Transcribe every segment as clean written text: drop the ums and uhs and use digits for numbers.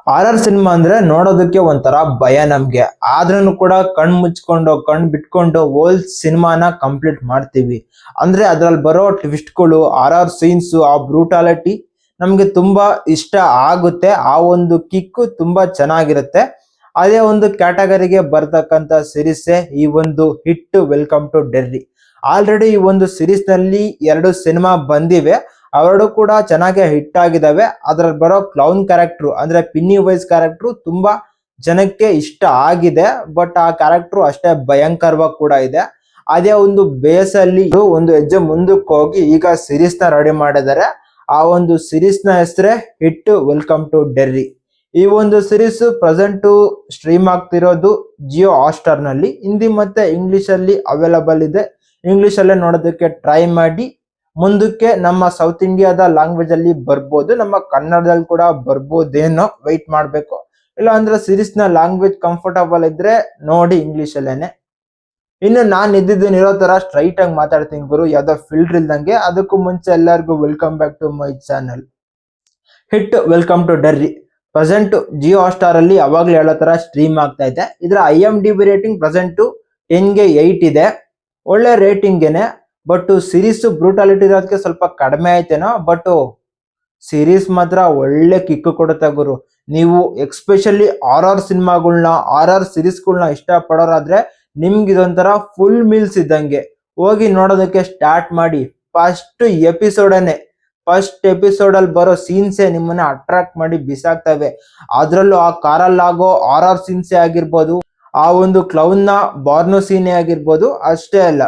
Horror cinema ಅಂದ್ರೆ ನೋಡೋದಕ್ಕೆ ಒಂಥರ ಭಯ ನಮ್ಗೆ. ಆದ್ರೂ ಕೂಡ ಕಣ್ ಮುಚ್ಕೊಂಡು ಕಣ್ ಬಿಟ್ಕೊಂಡು ಹೋಲ್ ಸಿನಿಮಾನ ಕಂಪ್ಲೀಟ್ ಮಾಡ್ತೀವಿ. ಅಂದ್ರೆ ಅದ್ರಲ್ಲಿ ಬರೋ ಟ್ವಿಸ್ಟ್ಗಳು, ಹಾರರ್ ಸೀನ್ಸ್, ಆ ಬ್ರೂಟಾಲಿಟಿ ನಮ್ಗೆ ತುಂಬಾ ಇಷ್ಟ ಆಗುತ್ತೆ. ಆ ಒಂದು ಕಿಕ್ಕು ತುಂಬಾ ಚೆನ್ನಾಗಿರುತ್ತೆ. ಅದೇ ಒಂದು ಕ್ಯಾಟಗರಿಗೆ ಬರ್ತಕ್ಕಂತ ಸಿರೀಸ್ ಈ ಒಂದು hit welcome to Derry. Already ಈ ಒಂದು ಸಿರೀಸ್ ನಲ್ಲಿ 2 ಸಿನಿಮಾ ಬಂದಿವೆ. ಅವೆರಡು ಕೂಡ ಚೆನ್ನಾಗಿ ಹಿಟ್ ಆಗಿದಾವೆ. ಅದ್ರಲ್ಲಿ ಬರೋ ಕ್ಲೌನ್ ಕ್ಯಾರೆಕ್ಟರ್ ಅಂದ್ರೆ ಪಿನ್ನಿ ವೈಸ್ ಕ್ಯಾರೆಕ್ಟರ್ ತುಂಬಾ ಜನಕ್ಕೆ ಇಷ್ಟ ಆಗಿದೆ. ಬಟ್ ಆ ಕ್ಯಾರೆಕ್ಟರ್ ಅಷ್ಟೇ ಭಯಂಕರವಾಗಿ ಕೂಡ ಇದೆ. ಅದೇ ಒಂದು ಬೇಸಲ್ಲಿ ಒಂದು ಹೆಜ್ಜೆ ಮುಂದಕ್ಕೆ ಹೋಗಿ ಈಗ ಸಿರೀಸ್ ನ ರೆಡಿ ಮಾಡಿದ್ದಾರೆ. ಆ ಒಂದು ಸಿರೀಸ್ ನ ಹೆಸರೇ ಹಿಟ್ ವೆಲ್ಕಮ್ ಟು ಡೆರ್ರಿ. ಈ ಒಂದು ಸಿರೀಸ್ ಪ್ರೆಸೆಂಟ್ ಸ್ಟ್ರೀಮ್ ಆಗ್ತಿರೋದು ಜಿಯೋ ಹಾಟ್‌ಸ್ಟಾರ್ ನಲ್ಲಿ. ಹಿಂದಿ ಮತ್ತೆ ಇಂಗ್ಲಿಷ್ ಅಲ್ಲಿ ಅವೈಲಬಲ್ ಇದೆ. ಇಂಗ್ಲಿಷ್ ಅಲ್ಲೇ ನೋಡೋದಕ್ಕೆ ಟ್ರೈ ಮಾಡಿ. ಮುಂದಕ್ಕೆ ನಮ್ಮ ಸೌತ್ ಇಂಡಿಯಾದ ಲ್ಯಾಂಗ್ವೇಜ್ ಅಲ್ಲಿ ಬರ್ಬೋದು, ನಮ್ಮ ಕನ್ನಡದಲ್ಲಿ ಕೂಡ ಬರ್ಬೋದೇನೋ, ವೈಟ್ ಮಾಡ್ಬೇಕು. ಇಲ್ಲ ಅಂದ್ರೆ ಸಿರೀಸ್ ನ ಲ್ಯಾಂಗ್ವೇಜ್ ಕಂಫರ್ಟಬಲ್ ಇದ್ರೆ ನೋಡಿ ಇಂಗ್ಲಿಷ್ ಅಲ್ಲೇನೆ. ಇನ್ನು ನಾನ್ ಇರೋ ತರ ಸ್ಟ್ರೈಟ್ ಆಗಿ ಮಾತಾಡ್ತೀನಿ ಗುರು, ಯಾವ್ದೋ ಫಿಲ್ಟರ್ ಇಲ್ದಂಗೆ. ಅದಕ್ಕೂ ಮುಂಚೆ ಎಲ್ಲರಿಗೂ welcome back to my channel. Hit welcome to Derry present Jio Hotstar ಅಲ್ಲಿ ಅವಾಗ್ಲೇ ಹೇಳೋ ತರ ಸ್ಟ್ರೀಮ್ ಆಗ್ತಾ ಇದೆ. ಇದರ IMDb ರೇಟಿಂಗ್ ಪ್ರೆಸೆಂಟ್ 10ಗೆ 8 ಇದೆ. ಒಳ್ಳೆ ರೇಟಿಂಗೇನೆ. ಬಟ್ ಸಿರೀಸ್ ಬ್ರೂಟಾಲಿಟಿ ಇರೋದಕ್ಕೆ ಸ್ವಲ್ಪ ಕಡಿಮೆ ಆಯ್ತೇನೋ. ಬಟ್ ಸಿರೀಸ್ ಮಾತ್ರ ಒಳ್ಳೆ ಕಿಕ್ ಕೊಡುತ್ತೆ ಗುರು. ನೀವು ಎಕ್ಸ್ಪೆಷಲಿ ಹಾರರ್ ಸಿನಿಮಾಗಳನ್ನ, ಹಾರರ್ ಸಿರೀಸ್ಗಳನ್ನ ಇಷ್ಟ ಪಡೋರಾದ್ರೆ ನಿಮ್ಗೆ ಇದೊಂಥರ ಫುಲ್ ಮೀಲ್ಸ್ ಇದ್ದಂಗೆ. ಹೋಗಿ ನೋಡೋದಕ್ಕೆ ಸ್ಟಾರ್ಟ್ ಮಾಡಿ. ಫಸ್ಟ್ ಎಪಿಸೋಡ್ ಅಲ್ಲಿ ಬರೋ ಸೀನ್ಸೇ ನಿಮ್ಮನ್ನ ಅಟ್ರಾಕ್ಟ್ ಮಾಡಿ ಬಿಸಾಕ್ತವೆ. ಅದ್ರಲ್ಲೂ ಆ ಕಾರಲ್ಲಾಗೋ ಹಾರರ್ ಸೀನ್ಸೇ ಆಗಿರ್ಬೋದು, ಆ ಒಂದು ಕ್ಲೌನ್ ನ ಬಾರ್ನೋ ಸೀನೇ ಆಗಿರ್ಬೋದು. ಅಷ್ಟೇ ಅಲ್ಲ,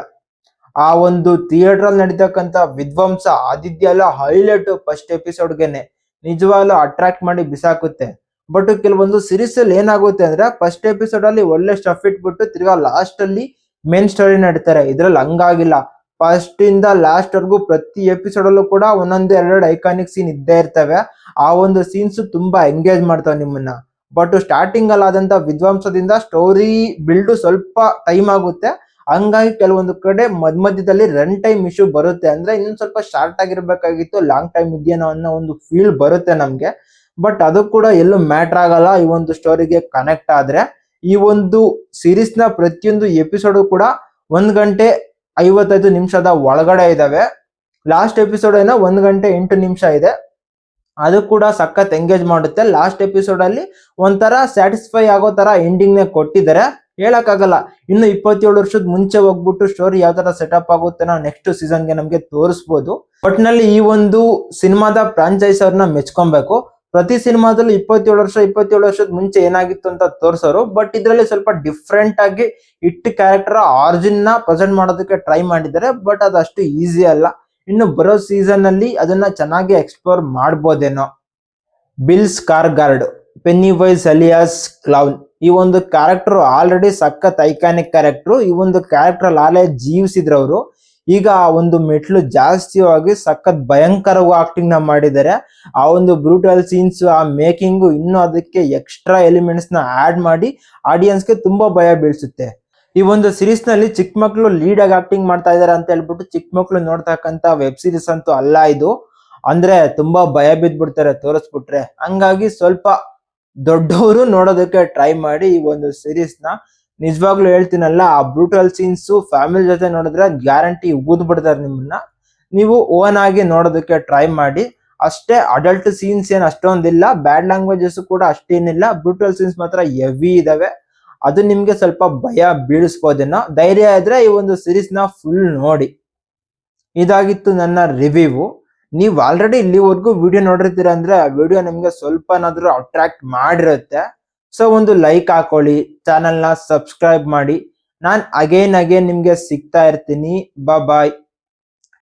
ಆ ಒಂದು ಥಿಯೇಟರ್ ಅಲ್ಲಿ ನಡೀತಕ್ಕಂತ ವಿಧ್ವಂಸ ಆದಿತ್ಯ ಎಲ್ಲ ಹೈಲೈಟ್ ಫಸ್ಟ್ ಎಪಿಸೋಡ್ಗೆನೆ ನಿಜವಾಗ್ಲೂ ಅಟ್ರಾಕ್ಟ್ ಮಾಡಿ ಬಿಸಾಕುತ್ತೆ. ಬಟ್ ಕೆಲವೊಂದು ಸಿರೀಸ್ ಅಲ್ಲಿ ಏನಾಗುತ್ತೆ ಅಂದ್ರೆ ಫಸ್ಟ್ ಎಪಿಸೋಡ್ ಅಲ್ಲಿ ಒಳ್ಳೆ ಸ್ಟಫ್ ಇಟ್ಬಿಟ್ಟು ತಿರ್ಗಾ ಲಾಸ್ಟ್ ಅಲ್ಲಿ ಮೇನ್ ಸ್ಟೋರಿ ನಡೀತಾರೆ. ಇದ್ರಲ್ಲಿ ಹಂಗಾಗಿಲ್ಲ. ಫಸ್ಟ್ ಇಂದ ಲಾಸ್ಟ್ ವರ್ಗು ಪ್ರತಿ ಎಪಿಸೋಡ್ ಅಲ್ಲೂ ಕೂಡ ಒಂದೊಂದು 2 ಐಕಾನಿಕ್ ಸೀನ್ ಇದ್ದೇ ಇರ್ತವೆ. ಆ ಒಂದು ಸೀನ್ಸ್ ತುಂಬಾ ಎಂಗೇಜ್ ಮಾಡ್ತಾವೆ ನಿಮ್ಮನ್ನ. ಬಟ್ ಸ್ಟಾರ್ಟಿಂಗ್ ಅಲ್ಲಿ ಆದಂತ ವಿಧ್ವಂಸದಿಂದ ಸ್ಟೋರಿ ಬಿಲ್ಡ್ ಸ್ವಲ್ಪ ಟೈಮ್ ಆಗುತ್ತೆ. ಹಂಗಾಗಿ ಕೆಲವೊಂದು ಕಡೆ ಮಧ್ಯದಲ್ಲಿ ರನ್ ಟೈಮ್ ಇಶ್ಯೂ ಬರುತ್ತೆ. ಅಂದ್ರೆ ಇನ್ನೊಂದ್ ಸ್ವಲ್ಪ ಶಾರ್ಟ್ ಆಗಿರ್ಬೇಕಾಗಿತ್ತು, ಲಾಂಗ್ ಟೈಮ್ ಇದೆಯೇನೋ ಅನ್ನೋ ಒಂದು ಫೀಲ್ ಬರುತ್ತೆ ನಮ್ಗೆ. ಬಟ್ ಅದು ಕೂಡ ಎಲ್ಲೂ ಮ್ಯಾಟರ್ ಆಗಲ್ಲ ಈ ಒಂದು ಸ್ಟೋರಿಗೆ ಕನೆಕ್ಟ್ ಆದ್ರೆ. ಈ ಒಂದು ಸಿರೀಸ್ ನ ಪ್ರತಿಯೊಂದು ಎಪಿಸೋಡ್ ಕೂಡ 1 ಗಂಟೆ 55 ನಿಮಿಷದ ಒಳಗಡೆ ಇದಾವೆ. ಲಾಸ್ಟ್ ಎಪಿಸೋಡ್ ಏನೋ 1 ಗಂಟೆ 8 ನಿಮಿಷ ಇದೆ. ಅದು ಕೂಡ ಸಖತ್ ಎಂಗೇಜ್ ಮಾಡುತ್ತೆ. ಲಾಸ್ಟ್ ಎಪಿಸೋಡ್ ಅಲ್ಲಿ ಒಂಥರ ಸ್ಯಾಟಿಸ್ಫೈ ಆಗೋ ತರ ಎಂಡಿಂಗ್ ನೇ ಕೊಟ್ಟಿದ್ದಾರೆ. ಹೇಳಕ್ಕಾಗಲ್ಲ, ಇನ್ನು 27 ವರ್ಷದ ಮುಂಚೆ ಹೋಗ್ಬಿಟ್ಟು ಸ್ಟೋರಿ ಯಾವ ತರ ಸೆಟಪ್ ಆಗುತ್ತೆ ನಾವು ನೆಕ್ಸ್ಟ್ ಸೀಸನ್ಗೆ ನಮ್ಗೆ ತೋರಿಸಬಹುದು. ಒಟ್ನಲ್ಲಿ ಈ ಒಂದು ಸಿನಿಮಾದ ಫ್ರಾಂಚೈಸ್ ಅವ್ರನ್ನ ಮೆಚ್ಕೊಬೇಕು. ಪ್ರತಿ ಸಿನಿಮಾದಲ್ಲೂ 27 ವರ್ಷದ ಮುಂಚೆ ಏನಾಗಿತ್ತು ಅಂತ ತೋರ್ಸೋರು. ಬಟ್ ಇದ್ರಲ್ಲಿ ಸ್ವಲ್ಪ ಡಿಫ್ರೆಂಟ್ ಆಗಿ ಇಟ್ ಕ್ಯಾರೆಕ್ಟರ್ ಆರ್ಜಿನ್ ನ ಪ್ರೆಸೆಂಟ್ ಮಾಡೋದಕ್ಕೆ ಟ್ರೈ ಮಾಡಿದ್ದಾರೆ. ಬಟ್ ಅದಷ್ಟು ಈಸಿ ಅಲ್ಲ. ಇನ್ನು ಬರೋ ಸೀಸನ್ ಅಲ್ಲಿ ಅದನ್ನ ಚೆನ್ನಾಗಿ ಎಕ್ಸ್ಪ್ಲೋರ್ ಮಾಡ್ಬೋದೇನೋ. Bill Skarsgard, Pennywise alias clown, ಈ ಒಂದು ಕ್ಯಾರೆಕ್ಟರ್ ಆಲ್ರೆಡಿ ಸಖತ್ ಐಕಾನಿಕ್ ಕ್ಯಾರೆಕ್ಟರ್. ಈ ಒಂದು ಕ್ಯಾರೆಕ್ಟರ್ ಅಲ್ಲೇ ಜೀವಿಸಿದ್ರವರು. ಈಗ ಆ ಒಂದು ಮೆಟ್ಲು ಜಾಸ್ತಿ ಆಗಿ ಸಖತ್ ಭಯಂಕರವಾಗಿ ಆಕ್ಟಿಂಗ್ ನ ಮಾಡಿದ್ದಾರೆ. ಆ ಒಂದು ಬ್ರೂಟಲ್ ಸೀನ್ಸ್, ಆ ಮೇಕಿಂಗ್, ಇನ್ನು ಅದಕ್ಕೆ ಎಕ್ಸ್ಟ್ರಾ ಎಲಿಮೆಂಟ್ಸ್ ನ ಆಡ್ ಮಾಡಿ ಆಡಿಯನ್ಸ್ಗೆ ತುಂಬಾ ಭಯ ಬೀಳ್ಸುತ್ತೆ. ಈ ಒಂದು ಸಿರೀಸ್ ನಲ್ಲಿ ಚಿಕ್ಕ ಮಕ್ಳು ಲೀಡ್ ಆಗಿ ಆಕ್ಟಿಂಗ್ ಮಾಡ್ತಾ ಇದಾರೆ ಅಂತ ಹೇಳ್ಬಿಟ್ಟು ಚಿಕ್ಕ ಮಕ್ಳು ನೋಡ್ತಕ್ಕಂತ ವೆಬ್ ಸಿರೀಸ್ ಅಂತೂ ಅಲ್ಲ ಇದು. ಅಂದ್ರೆ ತುಂಬಾ ಭಯ ಬಿದ್ಬಿಡ್ತಾರೆ ತೋರಿಸ್ಬಿಟ್ರೆ. ಹಂಗಾಗಿ ಸ್ವಲ್ಪ ದೊಡ್ಡವರು ನೋಡೋದಕ್ಕೆ ಟ್ರೈ ಮಾಡಿ ಈ ಒಂದು ಸಿರೀಸ್ ನ. ನಿಜವಾಗ್ಲೂ ಹೇಳ್ತೀನಲ್ಲ, ಆ ಬ್ರೂಟಲ್ ಸೀನ್ಸ್ ಫ್ಯಾಮಿಲಿ ಜೊತೆ ನೋಡಿದ್ರೆ ಗ್ಯಾರಂಟಿ ಊದ್ ಬಿಡ್ತಾರೆ ನಿಮ್ಮನ್ನ. ನೀವು ಓನ್ ಆಗಿ ನೋಡೋದಕ್ಕೆ ಟ್ರೈ ಮಾಡಿ. ಅಷ್ಟೇ, ಅಡಲ್ಟ್ ಸೀನ್ಸ್ ಏನ್ ಅಷ್ಟೊಂದಿಲ್ಲ, ಬ್ಯಾಡ್ ಲ್ಯಾಂಗ್ವೇಜಸ್ ಕೂಡ ಅಷ್ಟೇನಿಲ್ಲ. ಬ್ರೂಟಲ್ ಸೀನ್ಸ್ ಮಾತ್ರ ಹೆವಿ ಇದಾವೆ. ಅದು ನಿಮ್ಗೆ ಸ್ವಲ್ಪ ಭಯ ಬೀಳಿಸ್ಬೋದೇನೋ. ಧೈರ್ಯ ಇದ್ರೆ ಈ ಒಂದು ಸಿರೀಸ್ ನ ಫುಲ್ ನೋಡಿ. ಇದಾಗಿತ್ತು ನನ್ನ ರಿವ್ಯೂ. ನೀವು ಆಲ್ರೆಡಿ ಇಲ್ಲಿವರೆಗೂ ವಿಡಿಯೋ ನೋಡಿರ್ತೀರ ಅಂದ್ರೆ ಆ ವಿಡಿಯೋ ನಿಮ್ಗೆ ಸ್ವಲ್ಪನಾದ್ರೂ ಅಟ್ರಾಕ್ಟ್ ಮಾಡಿರುತ್ತೆ. ಸೊ ಒಂದು ಲೈಕ್ ಹಾಕೊಳ್ಳಿ, ಚಾನಲ್ ನ ಸಬ್ಸ್ಕ್ರೈಬ್ ಮಾಡಿ. ನಾನ್ ಅಗೇನ್ ನಿಮ್ಗೆ ಸಿಗ್ತಾ ಇರ್ತೀನಿ. ಬಾಯ್.